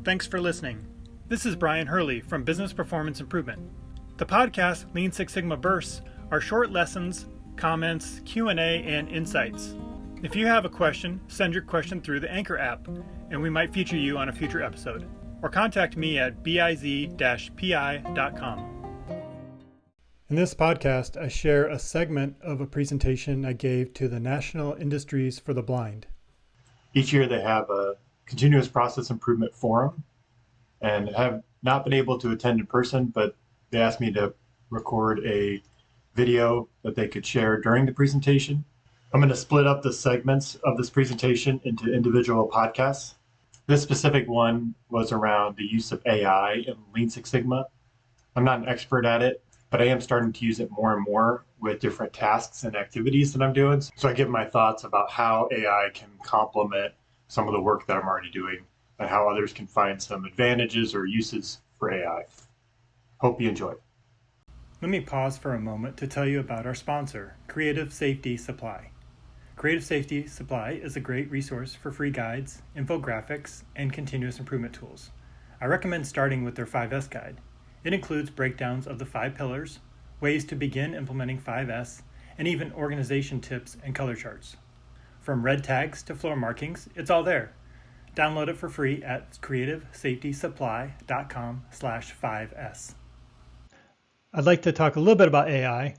thanks for listening. This is Brian Hurley from Business Performance Improvement. The podcast Lean Six Sigma Bursts are short lessons, comments, Q&A, and insights. If you have a question, send your question through the Anchor app, and we might feature you on a future episode. Or contact me at biz-pi.com. In this podcast, I share a segment of a presentation I gave to the National Industries for the Blind. Each year they have a continuous process improvement forum, and have not been able to attend in person, but they asked me to record a video that they could share during the presentation. I'm going to split up the segments of this presentation into individual podcasts. This specific one was around the use of AI in Lean Six Sigma. I'm not an expert at it, but I am starting to use it more and more with different tasks and activities that I'm doing. So I give my thoughts about how AI can complement some of the work that I'm already doing and how others can find some advantages or uses for AI. Hope you enjoy. Let me pause for a moment to tell you about our sponsor, Creative Safety Supply. Creative Safety Supply is a great resource for free guides, infographics, and continuous improvement tools. I recommend starting with their 5S guide. It includes breakdowns of the 5 pillars, ways to begin implementing 5S, and even organization tips and color charts. From red tags to floor markings, it's all there. Download it for free at creativesafetysupply.com/5S. I'd like to talk a little bit about AI.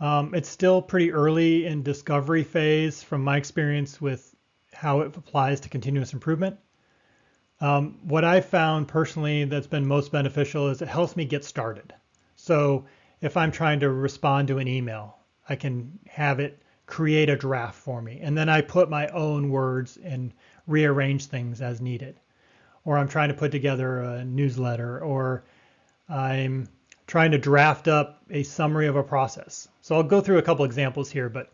It's still pretty early in discovery phase from my experience with how it applies to continuous improvement. What I found personally that's been most beneficial is it helps me get started. So if I'm trying to respond to an email, I can have it create a draft for me, and then I put my own words and rearrange things as needed. Or I'm trying to put together a newsletter, or I'm trying to draft up a summary of a process. So I'll go through a couple examples here, but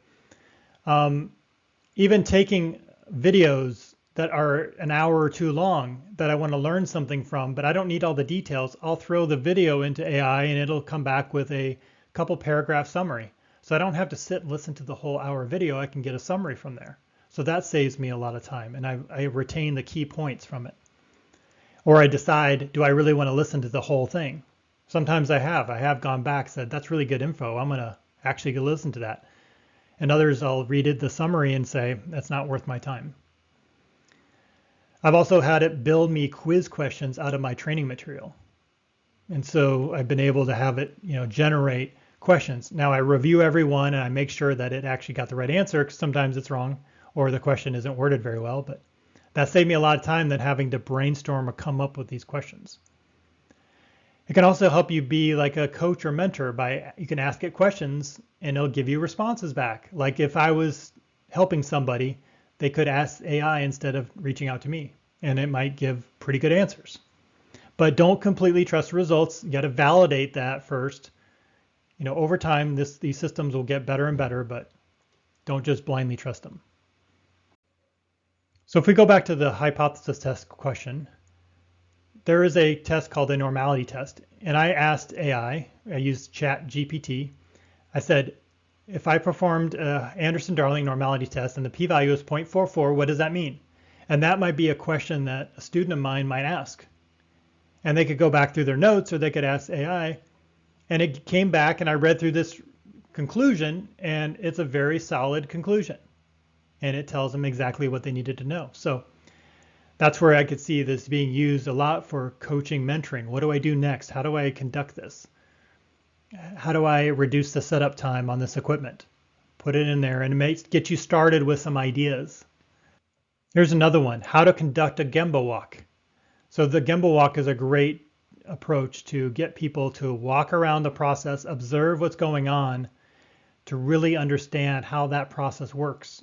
even taking videos that are an hour or two long that I want to learn something from, but I don't need all the details, I'll throw the video into AI and it'll come back with a couple paragraph summary. So I don't have to sit and listen to the whole hour video, I can get a summary from there. So that saves me a lot of time, and I retain the key points from it. Or I decide, do I really want to listen to the whole thing? Sometimes I have gone back, said, that's really good info, I'm going to actually go listen to that. And others, I'll read it, the summary, and say, that's not worth my time. I've also had it build me quiz questions out of my training material. And so I've been able to have it, generate questions. Now I review every one and I make sure that it actually got the right answer, because sometimes it's wrong or the question isn't worded very well, but that saved me a lot of time than having to brainstorm or come up with these questions. It can also help you be like a coach or mentor by, you can ask it questions and it'll give you responses back. Like if I was helping somebody, they could ask AI instead of reaching out to me, and it might give pretty good answers. But don't completely trust the results. You got to validate that first. Over time, these systems will get better and better, but don't just blindly trust them. So if we go back to the hypothesis test question, there is a test called a normality test. And I asked AI, I used ChatGPT. I said, if I performed Anderson-Darling normality test and the p-value is 0.44, what does that mean? And that might be a question that a student of mine might ask. And they could go back through their notes, or they could ask AI. And it came back, and I read through this conclusion, and it's a very solid conclusion. And it tells them exactly what they needed to know. So that's where I could see this being used a lot for coaching, mentoring. What do I do next? How do I conduct this? How do I reduce the setup time on this equipment? Put it in there and get you started with some ideas. Here's another one, how to conduct a Gemba walk. So the Gemba walk is a great approach to get people to walk around the process, observe what's going on, to really understand how that process works,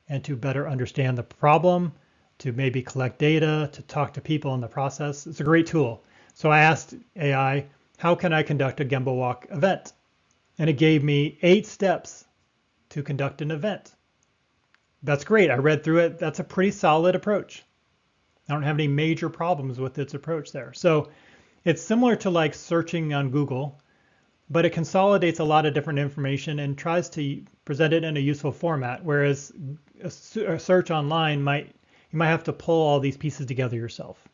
and to better understand the problem, to maybe collect data, to talk to people in the process. It's a great tool. So I asked AI, how can I conduct a Gemba walk event? And it gave me 8 steps to conduct an event. That's great. I read through it. That's a pretty solid approach. I don't have any major problems with its approach there. So it's similar to like searching on Google, but it consolidates a lot of different information and tries to present it in a useful format. Whereas a search online you might have to pull all these pieces together yourself.